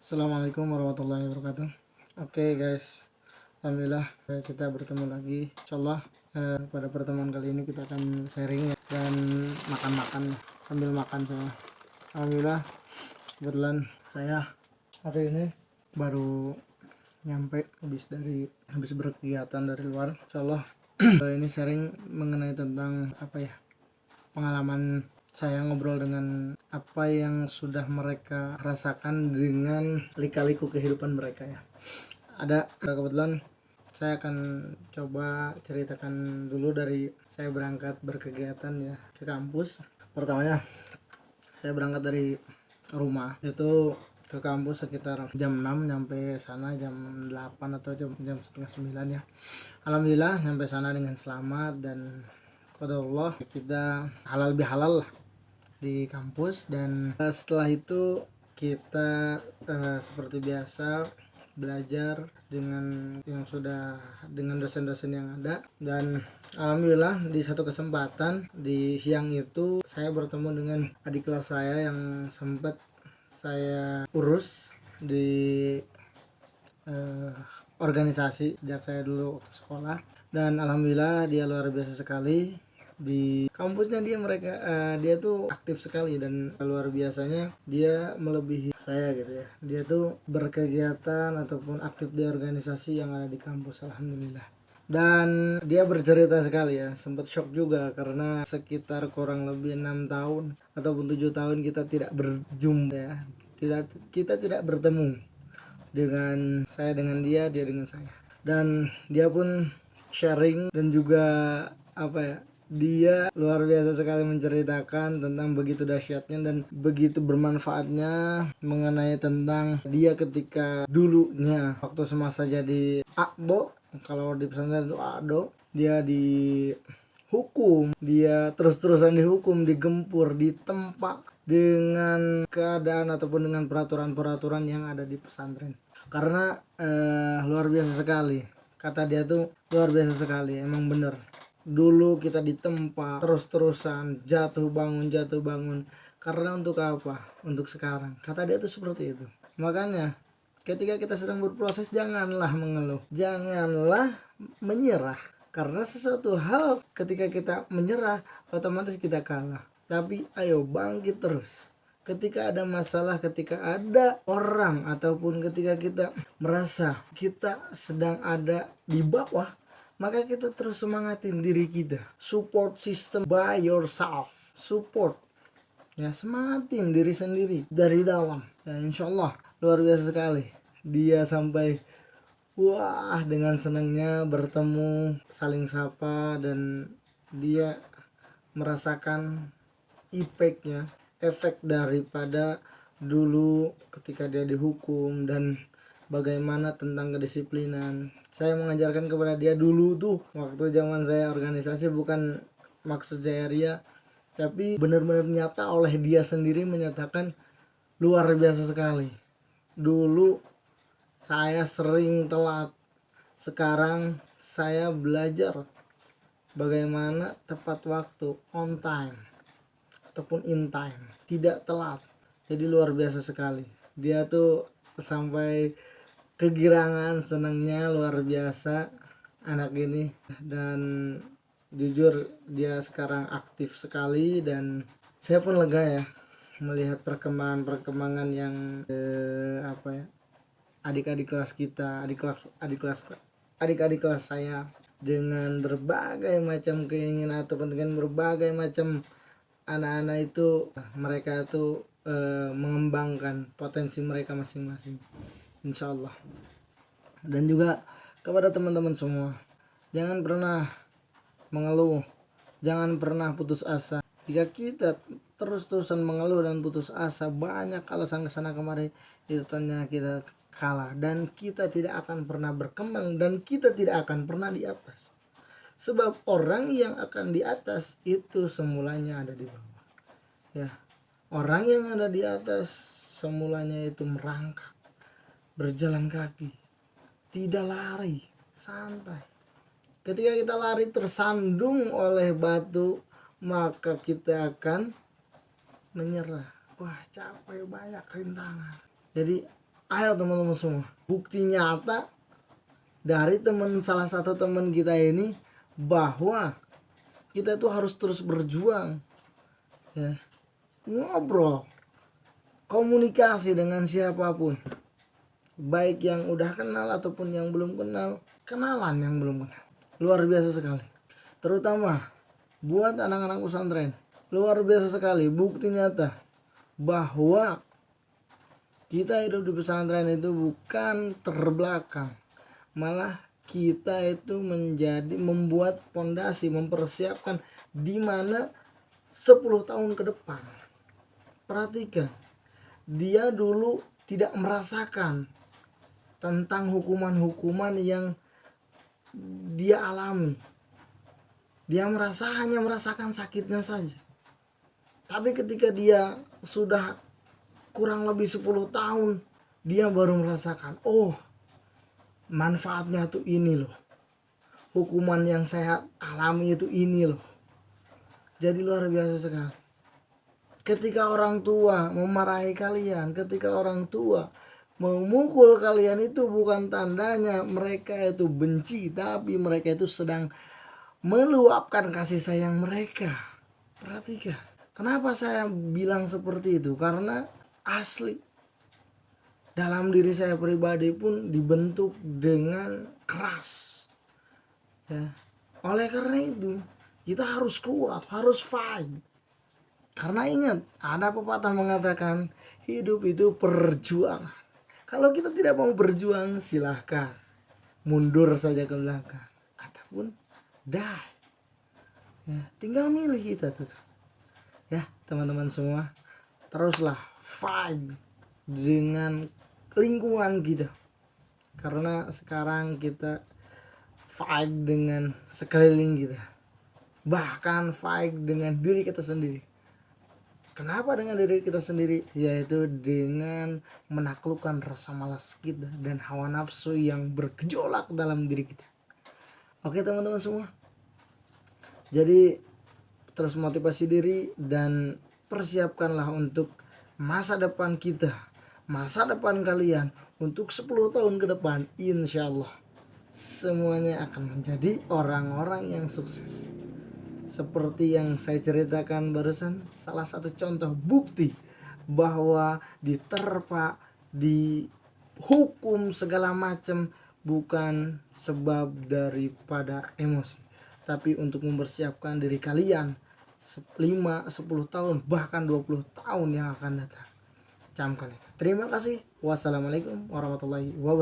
Assalamualaikum warahmatullahi wabarakatuh. Oke guys, alhamdulillah kita bertemu lagi. Insyaallah pada pertemuan kali ini kita akan sharing ya, dan makan-makan sambil makan saya. Alhamdulillah kebetulan saya hari ini baru nyampe habis berkegiatan dari luar. Insyaallah ini sharing mengenai tentang pengalaman saya ngobrol dengan apa yang sudah mereka rasakan dengan lika-liku kehidupan mereka ya. Ada kebetulan saya akan coba ceritakan dulu dari saya berangkat berkegiatan ya ke kampus. Pertamanya saya berangkat dari rumah itu ke kampus sekitar jam 6, nyampe sana jam 8 atau jam setengah 9 ya. Alhamdulillah nyampe sana dengan selamat dan qadarullah kita halal bihalal lah di kampus. Dan setelah itu kita seperti biasa belajar dengan dosen-dosen yang ada. Dan alhamdulillah di satu kesempatan di siang itu saya bertemu dengan adik kelas saya yang sempat saya urus di organisasi sejak saya dulu waktu sekolah. Dan alhamdulillah dia luar biasa sekali. Di kampusnya dia tuh aktif sekali dan luar biasanya dia melebihi saya gitu ya. Dia tuh berkegiatan ataupun aktif di organisasi yang ada di kampus, alhamdulillah. Dan dia bercerita sekali ya, sempat shock juga karena sekitar kurang lebih 6 tahun ataupun 7 tahun kita tidak berjumpa ya. Kita tidak bertemu, dengan dia dengan saya. Dan dia pun sharing dan juga dia luar biasa sekali menceritakan tentang begitu dahsyatnya dan begitu bermanfaatnya mengenai tentang dia ketika dulunya waktu semasa jadi akbo, kalau di pesantren itu akdo, dia dihukum, dia terus-terusan dihukum, digempur, ditempa dengan keadaan ataupun dengan peraturan-peraturan yang ada di pesantren. Karena luar biasa sekali, kata dia tuh luar biasa sekali, emang bener. Dulu kita ditempa terus-terusan, jatuh bangun, karena untuk apa? Untuk sekarang. Kata dia tuh seperti itu. Makanya ketika kita sedang berproses, janganlah mengeluh, janganlah menyerah. Karena sesuatu hal ketika kita menyerah otomatis kita kalah. Tapi ayo bangkit terus. Ketika ada masalah, ketika ada orang ataupun ketika kita merasa kita sedang ada di bawah, maka kita terus semangatin diri kita. Support system by yourself. Support ya, semangatin diri sendiri dari dalam. Ya insyaallah luar biasa sekali. Dia sampai wah dengan senangnya bertemu, saling sapa, dan dia merasakan efek daripada dulu ketika dia dihukum dan bagaimana tentang kedisiplinan. Saya mengajarkan kepada dia dulu tuh waktu zaman saya organisasi, bukan maksud saya ria, tapi benar-benar nyata oleh dia sendiri menyatakan luar biasa sekali. Dulu saya sering telat, sekarang saya belajar bagaimana tepat waktu, on time ataupun in time, tidak telat. Jadi luar biasa sekali. Dia tuh sampai kegirangan, senangnya luar biasa anak ini. Dan jujur dia sekarang aktif sekali dan saya pun lega ya melihat perkembangan yang adik-adik kelas kita, adik-adik kelas saya, dengan berbagai macam keinginan ataupun dengan berbagai macam anak-anak itu, mereka itu mengembangkan potensi mereka masing-masing, insyaallah. Dan juga kepada teman-teman semua, jangan pernah mengeluh, jangan pernah putus asa. Jika kita terus-terusan mengeluh dan putus asa, banyak alasan kesana kemari, itu tandanya kita kalah dan kita tidak akan pernah berkembang dan kita tidak akan pernah di atas. Sebab orang yang akan di atas itu semulanya ada di bawah. Ya, orang yang ada di atas semulanya itu merangkak, berjalan kaki, tidak lari, santai. Ketika kita lari tersandung oleh batu, maka kita akan menyerah. Wah, capek, banyak rintangan. Jadi Ayo teman-teman semua, bukti nyata dari salah satu teman kita ini bahwa kita tuh harus terus berjuang, ya, ngobrol, komunikasi dengan siapapun, baik yang udah kenal ataupun yang belum kenal, kenalan yang belum kenal. Luar biasa sekali, terutama buat anak-anak pesantren. Luar biasa sekali, bukti nyata bahwa kita hidup di pesantren itu bukan terbelakang, malah kita itu membuat pondasi, mempersiapkan di mana 10 tahun ke depan. Perhatikan, dia dulu tidak merasakan tentang hukuman-hukuman yang dia alami. Dia hanya merasakan sakitnya saja. Tapi ketika dia sudah kurang lebih 10 tahun, dia baru merasakan, oh, manfaatnya tuh ini loh. Hukuman yang saya alami itu ini loh. Jadi luar biasa sekali. Ketika orang tua memarahi kalian, ketika orang tua memukul kalian, itu bukan tandanya mereka itu benci, tapi mereka itu sedang meluapkan kasih sayang mereka. Perhatikan. Kenapa saya bilang seperti itu? Karena asli dalam diri saya pribadi pun dibentuk dengan keras, ya. Oleh karena itu kita harus kuat, harus fight. Karena ingat, ada pepatah mengatakan hidup itu perjuangan. Kalau kita tidak mau berjuang, silahkan mundur saja ke belakang ataupun die, ya, tinggal milih kita tuh. Ya teman-teman semua, teruslah fight dengan lingkungan kita, karena sekarang kita fight dengan sekeliling kita, bahkan fight dengan diri kita sendiri. Kenapa dengan diri kita sendiri? Yaitu dengan menaklukkan rasa malas kita dan hawa nafsu yang bergejolak dalam diri kita. Oke teman-teman semua, jadi terus motivasi diri dan persiapkanlah untuk masa depan kita, masa depan kalian untuk 10 tahun ke depan. Insya Allah semuanya akan menjadi orang-orang yang sukses. Seperti yang saya ceritakan barusan, salah satu contoh bukti bahwa diterpa, dihukum segala macam bukan sebab daripada emosi, tapi untuk mempersiapkan diri kalian 5, 10 tahun, bahkan 20 tahun yang akan datang. Camkan itu. Terima kasih. Wassalamualaikum warahmatullahi wabarakatuh.